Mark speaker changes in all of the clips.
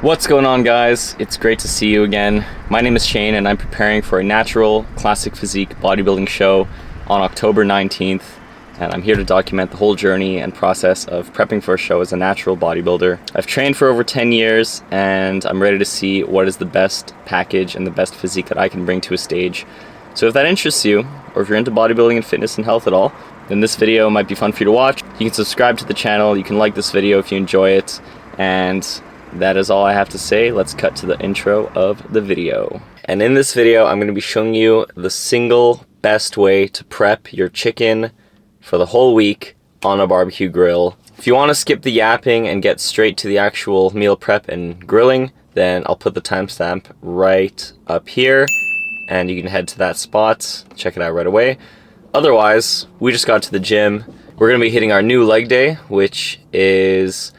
Speaker 1: What's going on, guys? It's great to see you again. My name is Shane and I'm preparing for a natural classic physique bodybuilding show on October 19th, and I'm here to document the whole journey and process of prepping for a show as a natural bodybuilder. I've trained for over 10 years and I'm ready to see what is the best package and the best physique that I can bring to a stage. So if that interests you, or if you're into bodybuilding and fitness and health at all, then this video might be fun for you to watch. You can subscribe to the channel, you can like this video if you enjoy it, and that is all I have to say. Let's cut to the intro of the video. And in this video, I'm going to be showing you the single best way to prep your chicken for the whole week on a barbecue grill. If you want to skip the yapping and get straight to the actual meal prep and grilling, then I'll put the timestamp right up here and you can head to that spot, check it out right away. Otherwise, we just got to the gym. We're going to be hitting our new leg day, which is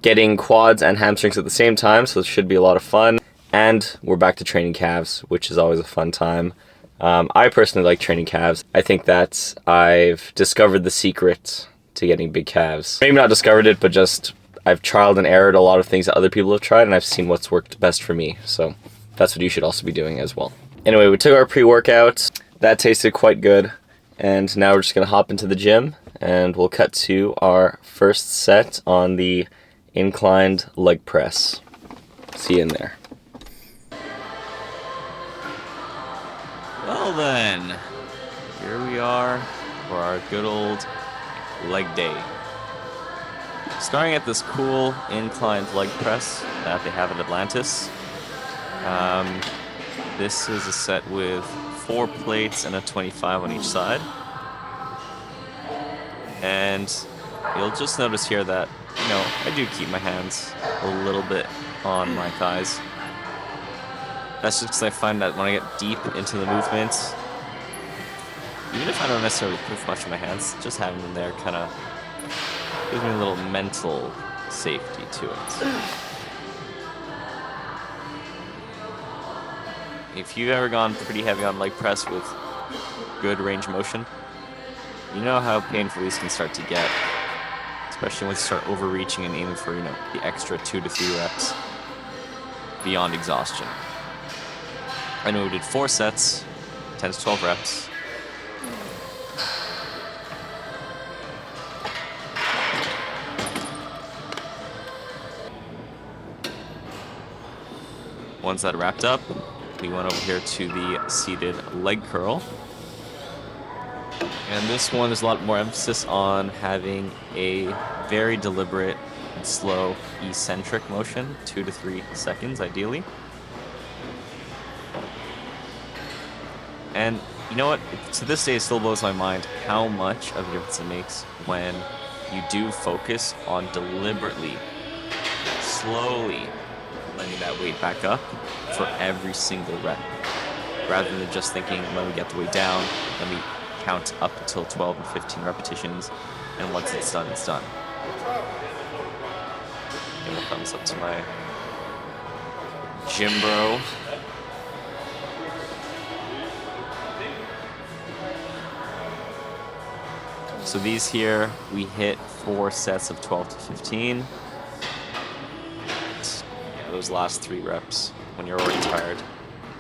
Speaker 1: getting quads and hamstrings at the same time, so it should be a lot of fun. And we're back to training calves, which is always a fun time. I personally like training calves. I think that I've discovered the secret to getting big calves. Maybe not discovered it, but just I've trialed and errored a lot of things that other people have tried, and I've seen what's worked best for me. So that's what you should also be doing as well. Anyway, we took our pre-workout. That tasted quite good. And now we're just gonna hop into the gym and we'll cut to our first set on the inclined leg press. See you in there.
Speaker 2: Well then, here we are for our good old leg day. Starting at this cool inclined leg press that they have at Atlantis. This is a set with 4 plates and a 25 on each side. And you'll just notice here that, you know, I do keep my hands a little bit on my thighs. That's just because I find that when I get deep into the movements, even if I don't necessarily push much of my hands, just having them there kind of gives me a little mental safety to it. If you've ever gone pretty heavy on leg press with good range of motion, you know how painful these can start to get. Especially once you start overreaching and aiming for, you know, the extra 2 to 3 reps beyond exhaustion. I know we did 4 sets, 10 to 12 reps. Once that wrapped up, we went over here to the seated leg curl. And this one, there's a lot more emphasis on having a very deliberate and slow eccentric motion, 2 to 3 seconds ideally. And you know what? To this day, it still blows my mind how much of a difference it makes when you do focus on deliberately, slowly letting that weight back up for every single rep, rather than just thinking, let me get the weight down, let me count up until 12 and 15 repetitions, and once it's done, it's done. Give a thumbs up to my gym bro. So these here, we hit 4 sets of 12 to 15. Those last 3 reps, when you're already tired,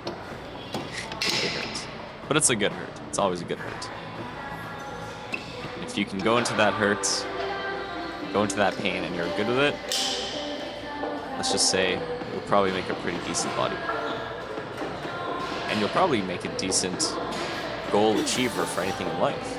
Speaker 2: it hurts. But it's a good hurt. It's always a good hurt. If you can go into that hurt, go into that pain, and you're good with it, let's just say you'll probably make a pretty decent body. And you'll probably make a decent goal achiever for anything in life.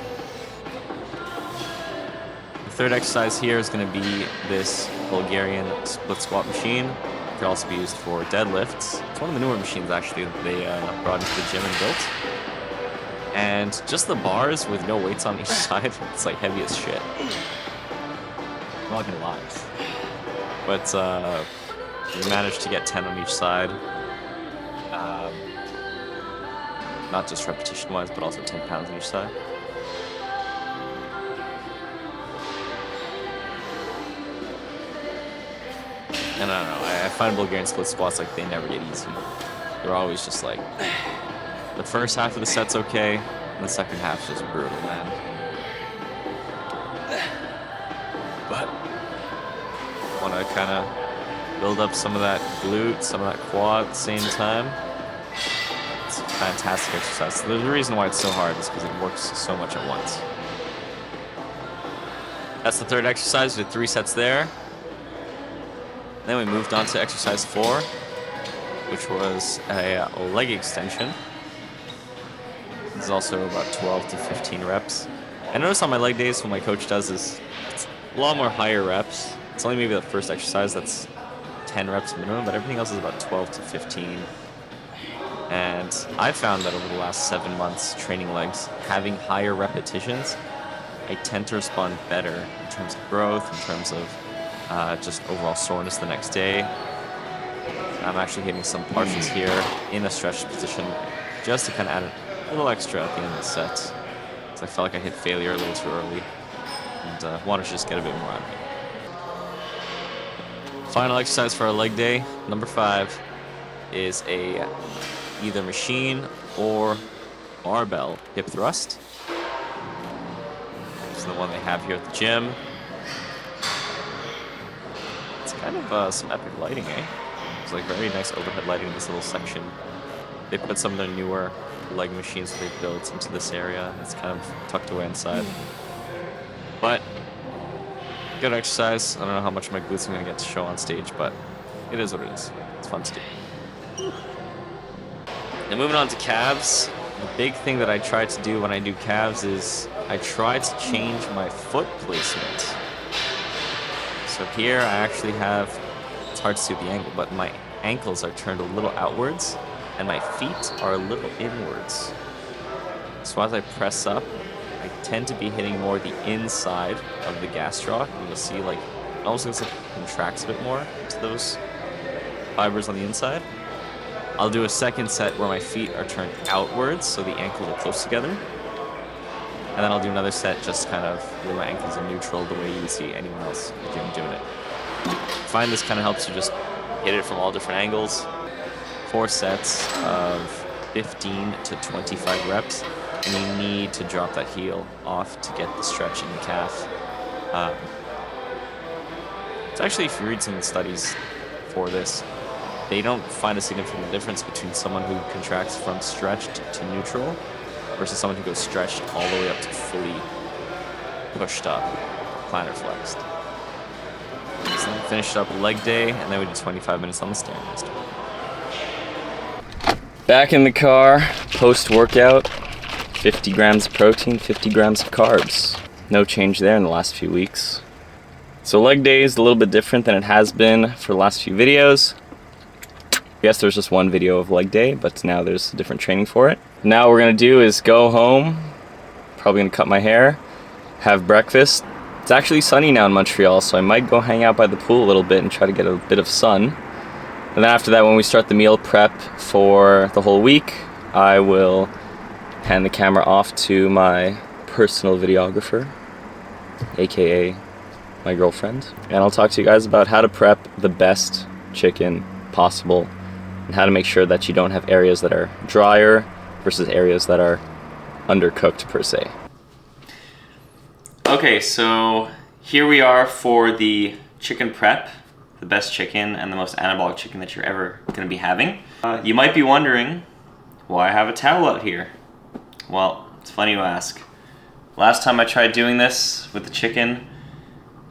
Speaker 2: The third exercise here is going to be this Bulgarian split squat machine. It can also be used for deadlifts. It's one of the newer machines actually that they brought into the gym and built. And just the bars with no weights on each side, it's like heavy as shit. I'm not gonna lie. But we managed to get 10 on each side. Not just repetition wise, but also 10 pounds on each side. And I don't know, I find Bulgarian split squats like they never get easy. They're always just like, the first half of the set's okay, and the second half's just brutal, man. But want to kind of build up some of that glute, some of that quad at the same time. It's a fantastic exercise. There's a reason why it's so hard, is because it works so much at once. That's the third exercise. We did 3 sets there. Then we moved on to exercise 4, which was a leg extension. This is also about 12 to 15 reps. I noticed on my leg days what my coach does is it's a lot more higher reps. It's only maybe the first exercise that's 10 reps minimum, but everything else is about 12 to 15. And I found that over the last 7 months training legs, having higher repetitions, I tend to respond better in terms of growth, in terms of just overall soreness the next day. I'm actually hitting some partials here in a stretched position just to kind of add a little extra at the end of the set. So I felt like I hit failure a little too early and wanted to just get a bit more out of it. Final exercise for our leg day, number 5, is a either machine or barbell hip thrust. This is the one they have here at the gym. It's kind of some epic lighting, eh? It's like very nice overhead lighting in this little section. They put some of their newer leg machines that they built into this area. It's kind of tucked away inside. But good exercise. I don't know how much of my glutes I'm going to get to show on stage, but it is what it is. It's fun to do. Now moving on to calves. The big thing that I try to do when I do calves is I try to change my foot placement. So here I actually have, it's hard to see with the angle, but my ankles are turned a little outwards and my feet are a little inwards. So as I press up, I tend to be hitting more the inside of the gastroc. And you'll see like, it almost looks like it contracts a bit more to those fibers on the inside. I'll do a second set where my feet are turned outwards, so the ankles are close together. And then I'll do another set just kind of where my ankles are neutral, the way you would see anyone else in the gym doing it. I find this kind of helps you just hit it from all different angles. 4 sets of 15 to 25 reps, and you need to drop that heel off to get the stretch in the calf. It's actually, if you read some of the studies for this, they don't find a significant difference between someone who contracts from stretched to neutral versus someone who goes stretched all the way up to fully pushed up, plantar flexed. So then finished up leg day, and then we did 25 minutes on the Stairmaster.
Speaker 1: Back in the car, post-workout, 50 grams of protein, 50 grams of carbs. No change there in the last few weeks. So leg day is a little bit different than it has been for the last few videos. I guess there's just one video of leg day, but now there's different training for it. Now what we're gonna do is go home, probably gonna cut my hair, have breakfast. It's actually sunny now in Montreal, so I might go hang out by the pool a little bit and try to get a bit of sun. And then after that, when we start the meal prep for the whole week, I will hand the camera off to my personal videographer, aka my girlfriend. And I'll talk to you guys about how to prep the best chicken possible and how to make sure that you don't have areas that are drier versus areas that are undercooked per se. Okay, so here we are for the chicken prep, the best chicken and the most anabolic chicken that you're ever going to be having. You might be wondering why I have a towel out here. Well, it's funny you ask. Last time I tried doing this with the chicken,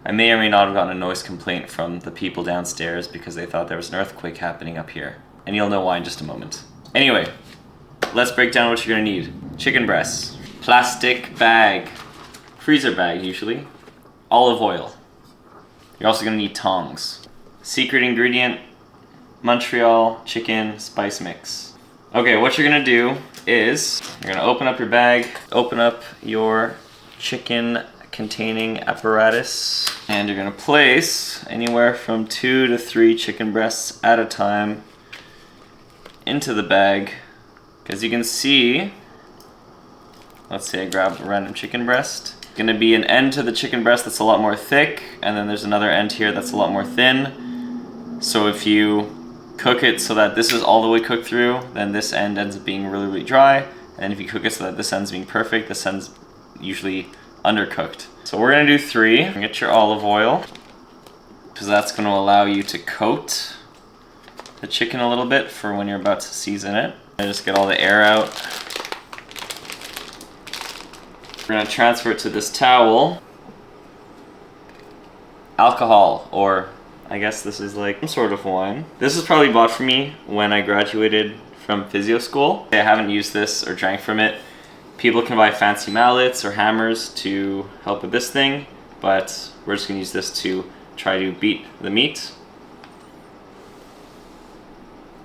Speaker 1: I may or may not have gotten a noise complaint from the people downstairs because they thought there was an earthquake happening up here. And you'll know why in just a moment. Anyway, let's break down what you're gonna need. Chicken breasts, plastic bag, freezer bag usually, olive oil. You're also gonna need tongs. Secret ingredient, Montreal chicken spice mix. Okay, what you're gonna do is, you're gonna open up your bag, open up your chicken containing apparatus, and you're gonna place anywhere from 2 to 3 chicken breasts at a time into the bag. As you can see, let's say I grabbed a random chicken breast. Gonna be an end to the chicken breast that's a lot more thick, and then there's another end here that's a lot more thin. So if you cook it so that this is all the way cooked through, then this end ends up being really, really dry. And if you cook it so that this end's being perfect, this end's usually undercooked. So we're gonna do 3. Get your olive oil. because that's going to allow you to coat the chicken a little bit for when you're about to season it. And just get all the air out. We're going to transfer it to this towel. Alcohol, or I guess this is like some sort of wine. This was probably bought for me when I graduated from physio school. I haven't used this or drank from it. People can buy fancy mallets or hammers to help with this thing, but we're just gonna use this to try to beat the meat.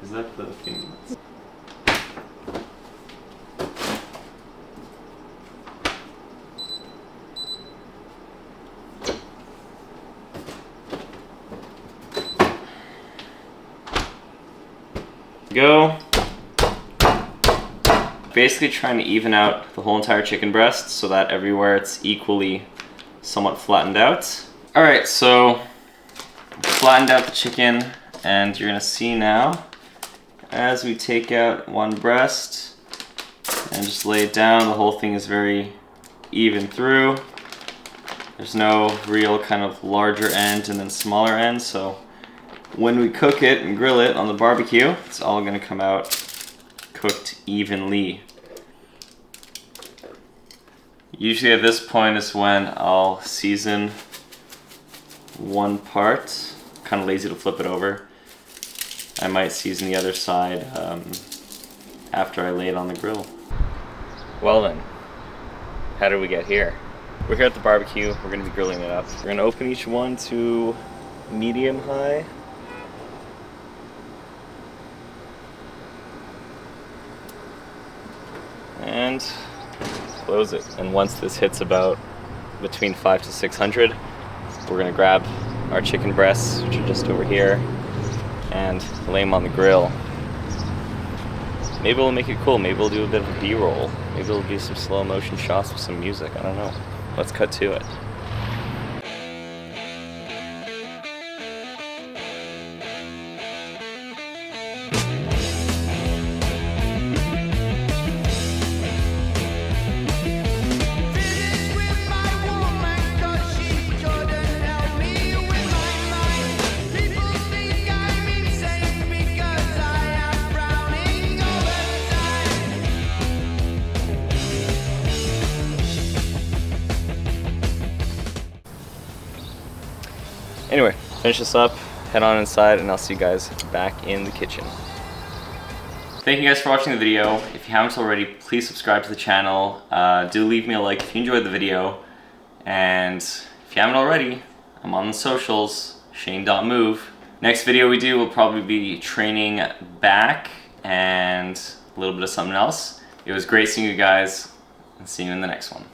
Speaker 1: Is that the thing? Go. Basically trying to even out the whole entire chicken breast so that everywhere it's equally somewhat flattened out. Alright, so flattened out the chicken, and you're gonna see now as we take out one breast and just lay it down, the whole thing is very even through. There's no real kind of larger end and then smaller end, so when we cook it and grill it on the barbecue, it's all gonna come out cooked evenly. Usually at this point is when I'll season one part. Kind of lazy to flip it over. I might season the other side after I lay it on the grill. Well then, how did we get here? We're here at the barbecue, we're gonna be grilling it up. We're gonna open each one to medium high. And close it. And once this hits about between 500 to 600, we're gonna grab our chicken breasts, which are just over here, and lay them on the grill. Maybe we'll make it cool. Maybe we'll do a bit of a B-roll. Maybe we'll do some slow motion shots with some music. I don't know. Let's cut to it. Anyway, finish this up, head on inside, and I'll see you guys back in the kitchen. Thank you guys for watching the video. If you haven't already, please subscribe to the channel. Do leave me a like if you enjoyed the video. And if you haven't already, I'm on the socials, shayne.move. Next video we do will probably be training back and a little bit of something else. It was great seeing you guys, and see you in the next one.